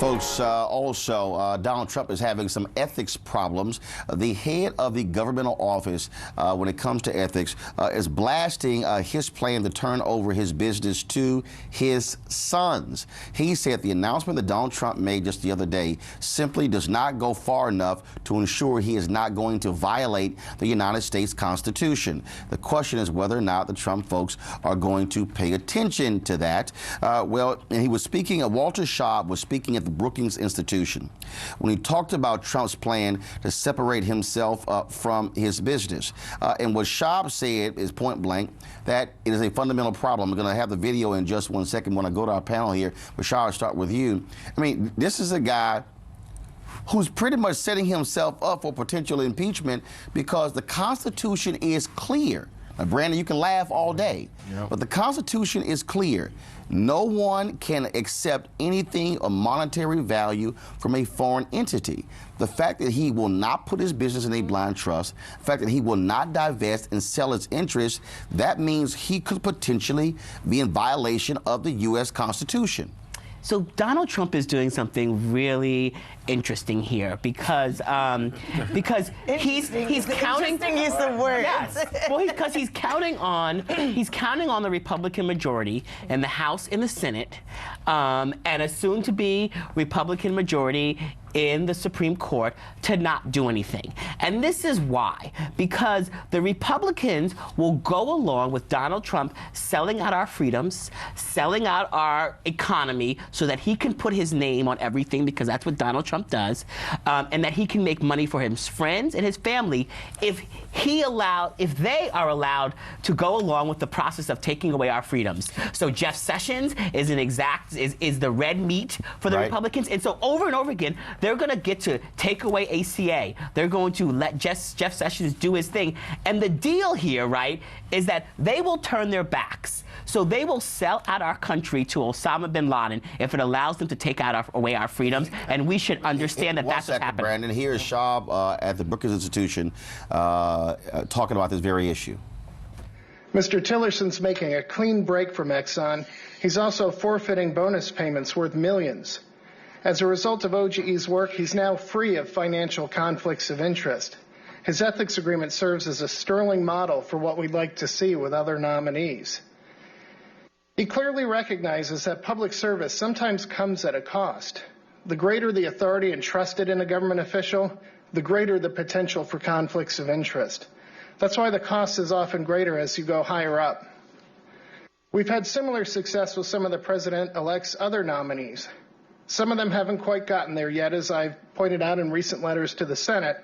Folks, also, Donald Trump is having some ethics problems. The head of the governmental office, when it comes to ethics, is blasting his plan to turn over his business to his sons. He said the announcement that Donald Trump made just the other day simply does not go far enough to ensure he is not going to violate the United States Constitution. The question is whether or not the Trump folks are going to pay attention to that. Well, and he was speaking, Walter Schaub was speaking at the Brookings Institution when he talked about Trump's plan to separate himself from his business. And what Schaub said is point blank that it is a fundamental problem. I'm going to have the video in just 1 second when I go to our panel here. But Schaub, I'll start with you. I mean, this is a guy who's pretty much setting himself up for potential impeachment because the Constitution is clear. Now, Brandon, you can laugh all day, but the Constitution is clear. No one can accept anything of monetary value from a foreign entity. The fact that he will not put his business in a blind trust, the fact that he will not divest and sell its interests, that means he could potentially be in violation of the U.S. Constitution. So Donald Trump is doing something really interesting here because he's counting. Interesting is the word. Yes. Well, because he's counting on the Republican majority in the House and the Senate, and a soon-to-be Republican majority in the Supreme Court to not do anything. And this is why. Because the Republicans will go along with Donald Trump selling out our freedoms, selling out our economy so that he can put his name on everything, because that's what Donald Trump does, and that he can make money for his friends and his family if they are allowed to go along with the process of taking away our freedoms. So Jeff Sessions is the red meat for the Republicans. And so over and over again, they're going to get to take away ACA. They're going to let Jeff Sessions do his thing. And the deal here, right, is that they will turn their backs. So they will sell out our country to Osama bin Laden if it allows them to take away our freedoms. And we should understand that that's what's happening. Brandon, here is Schaub at the Brookings Institution talking about this very issue. Mr. Tillerson's making a clean break from Exxon. He's also forfeiting bonus payments worth millions. As a result of OGE's work, he's now free of financial conflicts of interest. His ethics agreement serves as a sterling model for what we'd like to see with other nominees. He clearly recognizes that public service sometimes comes at a cost. The greater the authority entrusted in a government official, the greater the potential for conflicts of interest. That's why the cost is often greater as you go higher up. We've had similar success with some of the president-elect's other nominees. Some of them haven't quite gotten there yet, as I've pointed out in recent letters to the Senate.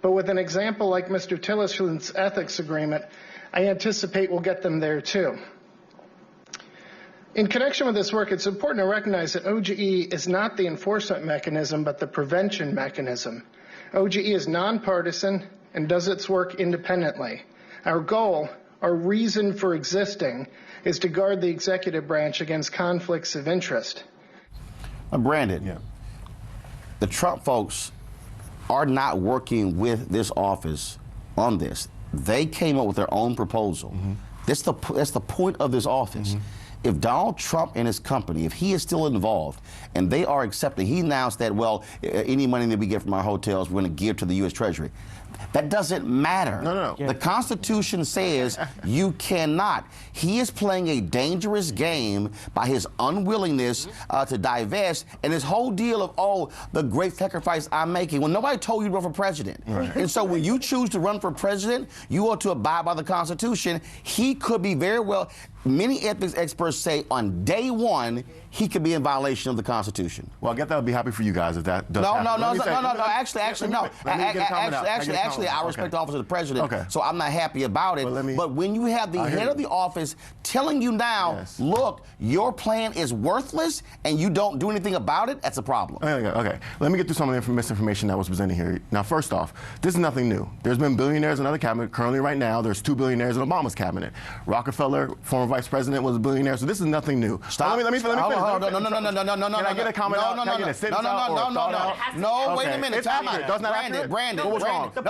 But with an example like Mr. Tillerson's ethics agreement, I anticipate we'll get them there too. In connection with this work, it's important to recognize that OGE is not the enforcement mechanism, but the prevention mechanism. OGE is nonpartisan and does its work independently. Our goal, our reason for existing, is to guard the executive branch against conflicts of interest. Brandon, the Trump folks are not working with this office on this. They came up with their own proposal. That's the point of this office. If Donald Trump and his company, if he is still involved and they are accepting, he announced that, well, any money that we get from our hotels, we're going to give to the U.S. Treasury. That doesn't matter. No. The Constitution says you cannot. He is playing a dangerous game by his unwillingness to divest, and his whole deal of, oh, the great sacrifice I'm making. Well, nobody told you to run for president. And so when you choose to run for president, you ought to abide by the Constitution. He could be very well, many ethics experts say on day one, he could be in violation of the Constitution. Well, I guess that would be happy for you guys if that does happen. Actually, I respect the office of the president, so I'm not happy about it. But when you have the head of the office telling you now, look, your plan is worthless and you don't do anything about it, that's a problem. Okay. Let me get through some of the misinformation that was presented here. Now, first off, this is nothing new. There's been billionaires in other cabinet. Currently, right now, there's 2 billionaires in Obama's cabinet. Rockefeller, former vice president, was a billionaire, so this is nothing new. Stop. Let me finish. No. Can I get a comment out? Can I get a sentence out or a thought out? No, wait a minute. It's accurate. That's not accurate. Brandon, what's wrong? The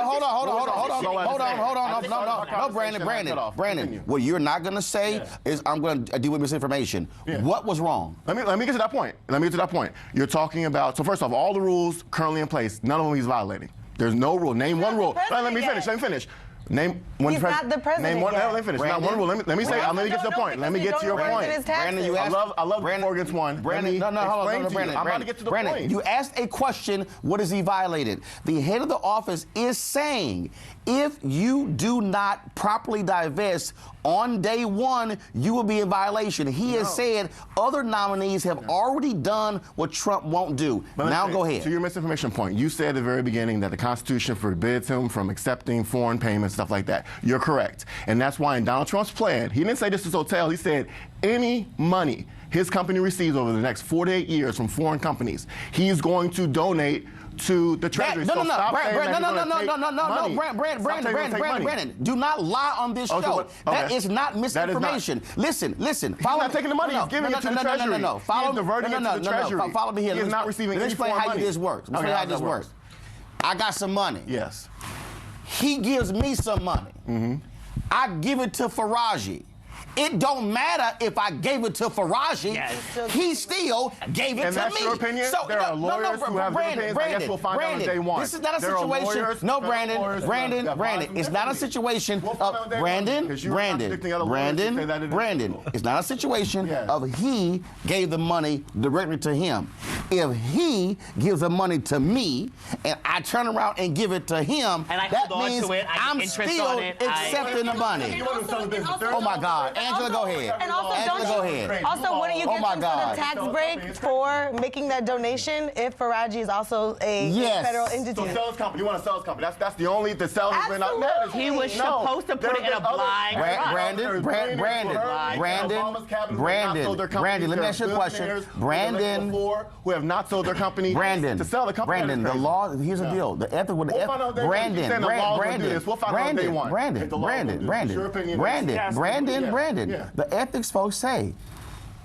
No, Brandon. What you're not going to say is I'm going to deal with misinformation. What was wrong? Let me get to that point. You're talking about, so first off, all the rules currently in place, none of them he's violating. There's no rule. Name one rule. Let me finish. Name one. He's not the president. Name one. Let me finish. Not one rule. Let me get to the point. Let me get to your point. Brandon, you asked. I love Brandon against one. Brandon, hold on, Brandon. I'm about to get to the point. You asked a question. What is he violated? The head of the office is saying, if you do not properly divest on day one, you will be in violation. He has said other nominees have already done what Trump won't do. Now go ahead. To your misinformation point, you said at the very beginning that the Constitution forbids him from accepting foreign payments, stuff like that. You're correct. And that's why in Donald Trump's plan, he didn't say this is hotel, he said any money his company receives over the next 4 to 8 years from foreign companies, he's going to donate to the Treasury. Brandon, do not lie on this show. That is not misinformation. Listen. Follow. He's not taking the money. He's giving it to the Treasury. Follow me. Follow me here. He's not receiving any foreign money. Let me explain how this works. I got some money. Yes. He gives me some money. I give it to Faraji. It don't matter if I gave it to Faraji. He still gave it to me. And that's your opinion? So, there are lawyers who have different opinions. I guess we'll find out on day one. This is not a situation. No, Brandon. It's not a situation of Brandon. It's not a situation of he gave the money directly to him. If he gives the money to me and I turn around and give it to him, that means I'm still accepting the money. Oh my God. Angela, go ahead. And also, wouldn't you get some sort of tax break for making that donation if Faraji is also a federal entity? So sales company, you want a sales company. That's the only, the sales has been out there. He was supposed to put it in a blind Brandon, let me ask you a question. Brandon, who have not sold their company to sell the company. Brandon, the law, here's the deal. The ethic with the Brandon. The ethics folks say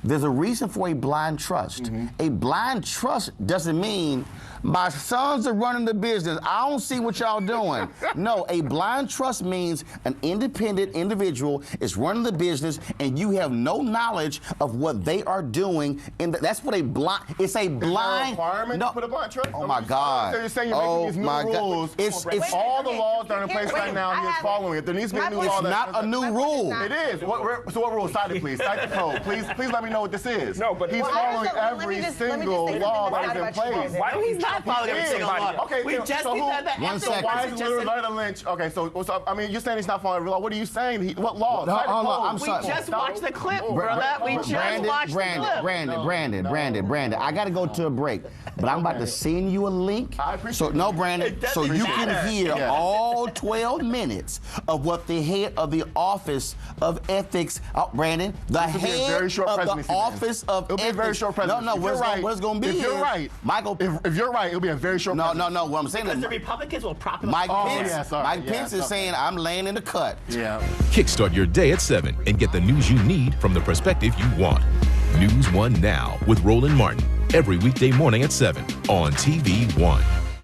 there's a reason for a blind trust. A blind trust doesn't mean my sons are running the business. I don't see what y'all doing. No, a blind trust means an independent individual is running the business and you have no knowledge of what they are doing. And that's what a blind, it's a blind. Is there a requirement to put a blind trust? Oh my God. So you're saying you're making these new rules. It's all the laws that are in place right now, he is following it. There needs to be a new law. It's not a new rule. It is. So what rule? Cite it, please. Cite the code. Please let me know what this is. No, but he's following every single law that is in place. Why he's not following every single law? Okay, we just did that. Why is Loretta Lynch? Okay, so I mean, you're saying he's not following every law. What are you saying? What law? I'm sorry. We just watched the clip, brother. We just watched the clip. Brandon. I got to go to a break, but I'm about to send you a link. So Brandon, so you can hear all 12 minutes of what the head of the Office of Ethics, Brandon, the head of the Office of Ethics. It'll be a very short presentation. No, what's going to be? If you're right, Michael. If you're right, it'll be a very short. No. What I'm saying is the Republicans will prop him up. Mike Pence is saying I'm laying in the cut. Yeah. Kickstart your day at 7 and get the news you need from the perspective you want. NewsOne Now with Roland Martin every weekday morning at 7 on TV1.